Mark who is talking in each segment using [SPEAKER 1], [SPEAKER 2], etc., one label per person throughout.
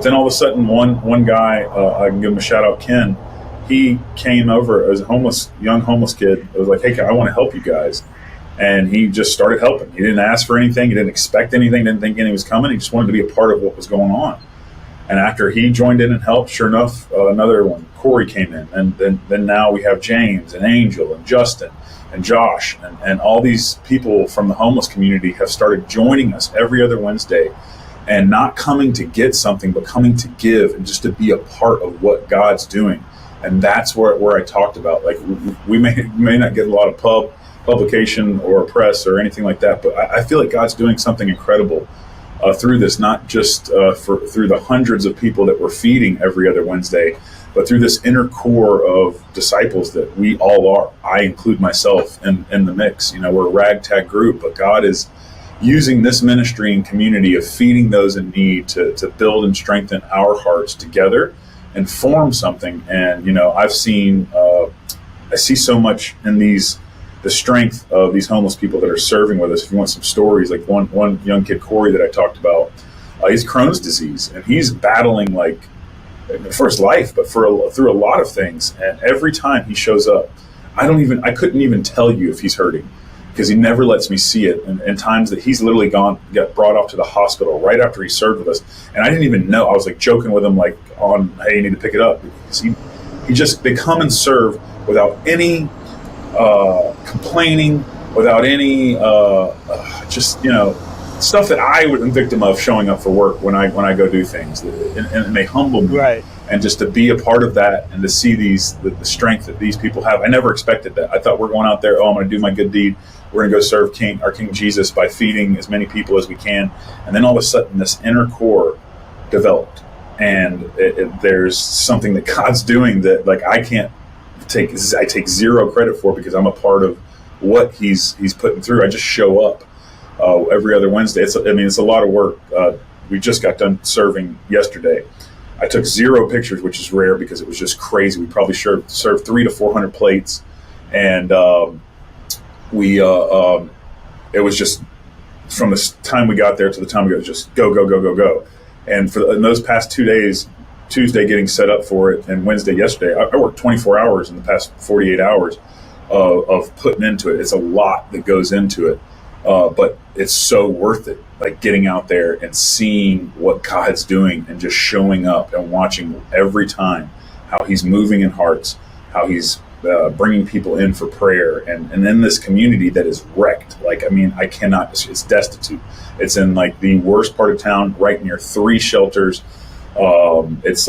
[SPEAKER 1] But then all of a sudden, one guy, I can give him a shout out, Ken. He came over as a young homeless kid. It was like, hey, I want to help you guys. And he just started helping. He didn't ask for anything. He didn't expect anything. Didn't think anything was coming. He just wanted to be a part of what was going on. And after he joined in and helped, sure enough, another one, Corey, came in. And then now we have James and Angel and Justin and Josh. And all these people from the homeless community have started joining us every other Wednesday, and not coming to get something, but coming to give and just to be a part of what God's doing. And that's where I talked about, like, we may not get a lot of publication or press or anything like that, but I feel like God's doing something incredible through this, not just through the hundreds of people that we're feeding every other Wednesday, but through this inner core of disciples that we all are. I include myself in the mix. We're a ragtag group, but God is using this ministry and community of feeding those in need to build and strengthen our hearts together and form something. And I see so much in the strength of these homeless people that are serving with us. If you want some stories, like one young kid, Corey, that I talked about, he's Crohn's disease, and he's battling for his life, but through a lot of things. And every time he shows up, I couldn't even tell you if he's hurting, because he never lets me see it. And times that he's literally got brought off to the hospital right after he served with us, and I didn't even know. I was like joking with him, like, hey, you need to pick it up, because they come and serve without any complaining, without any stuff that I would be victim of showing up for work when I go do things, and they humble me.
[SPEAKER 2] Right.
[SPEAKER 1] And just to be a part of that and to see the strength that these people have. I never expected that. I thought, we're going out there, I'm going to do my good deed. We're going to go serve our King Jesus by feeding as many people as we can. And then all of a sudden, this inner core developed. And there's something that God's doing that, like, I take zero credit for, because I'm a part of what he's putting through. I just show up every other Wednesday. It's a lot of work. We just got done serving yesterday. I took 0 pictures, which is rare because it was just crazy. We probably served 300 to 400 plates, and it was just, from the time we got there to the time we got, just go. And in those past 2 days, Tuesday getting set up for it, and Wednesday yesterday, I worked 24 hours in the past 48 hours of putting into it. It's a lot that goes into it, but it's so worth it. Like, getting out there and seeing what God's doing and just showing up and watching every time how he's moving in hearts, how he's bringing people in for prayer, and in this community that is wrecked. I cannot, it's destitute. It's in the worst part of town, right near 3 shelters. It's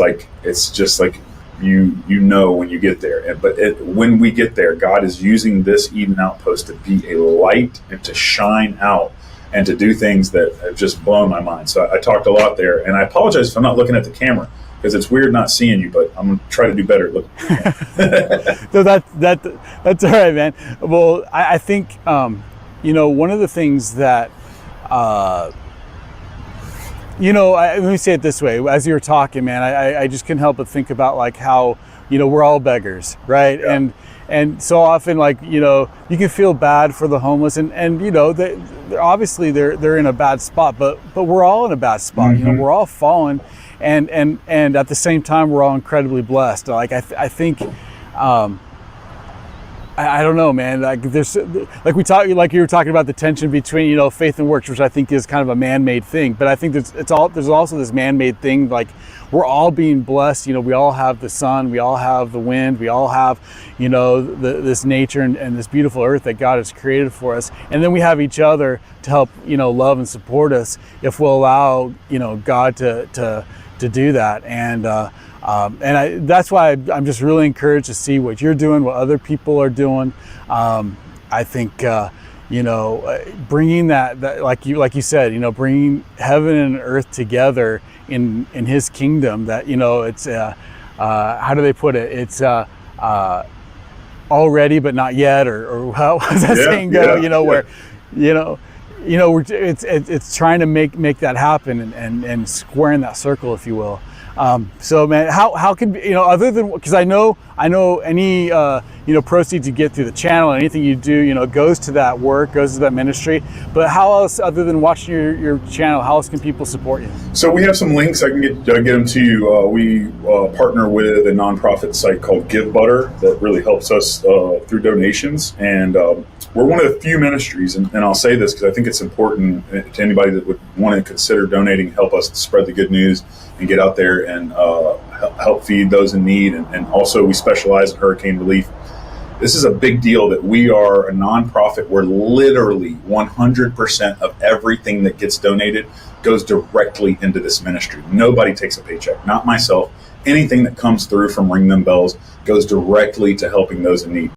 [SPEAKER 1] just like, when you get there. When we get there, God is using this Eden Outpost to be a light and to shine out and to do things that have just blown my mind. So I talked a lot there, and I apologize if I'm not looking at the camera, because it's weird not seeing you, but I'm going to try to do better at looking.
[SPEAKER 2] So that's all right, man. Well, I think, one of the things that, let me say it this way. As you were talking, man, I just couldn't help but think about how, we're all beggars, right? Yeah. And so often, you can feel bad for the homeless, and they're obviously they're in a bad spot, but we're all in a bad spot.
[SPEAKER 1] Mm-hmm.
[SPEAKER 2] We're all fallen, and at the same time, we're all incredibly blessed. I think. I don't know, man. There's you were talking about the tension between faith and works, which I think is kind of a man-made thing. But I think there's also this man-made thing. We're all being blessed. We all have the sun, we all have the wind, we all have this nature and this beautiful earth that God has created for us. And then we have each other to help love and support us if we'll allow God to do that. And that's why I'm just really encouraged to see what you're doing, what other people are doing. I think, bringing that like you said, bringing heaven and earth together in His kingdom. That it's how do they put it? It's already but not yet, or how does that saying go? Where it's trying to make that happen and square in that circle, if you will. So man, how can, other than, because I know any proceeds you get through the channel, anything you do, goes to that work, goes to that ministry. But how else, other than watching your channel, how else can people support you?
[SPEAKER 1] So we have some links. I can get them to you. We partner with a nonprofit site called Give Butter that really helps us through donations, and we're one of the few ministries, and I'll say this because I think it's important to anybody that would want to consider donating, help us spread the good news and get out there and help feed those in need. And also we specialize in hurricane relief. This is a big deal that we are a nonprofit where literally 100% of everything that gets donated goes directly into this ministry. Nobody takes a paycheck, not myself. Anything that comes through from Ring Them Bells goes directly to helping those in need.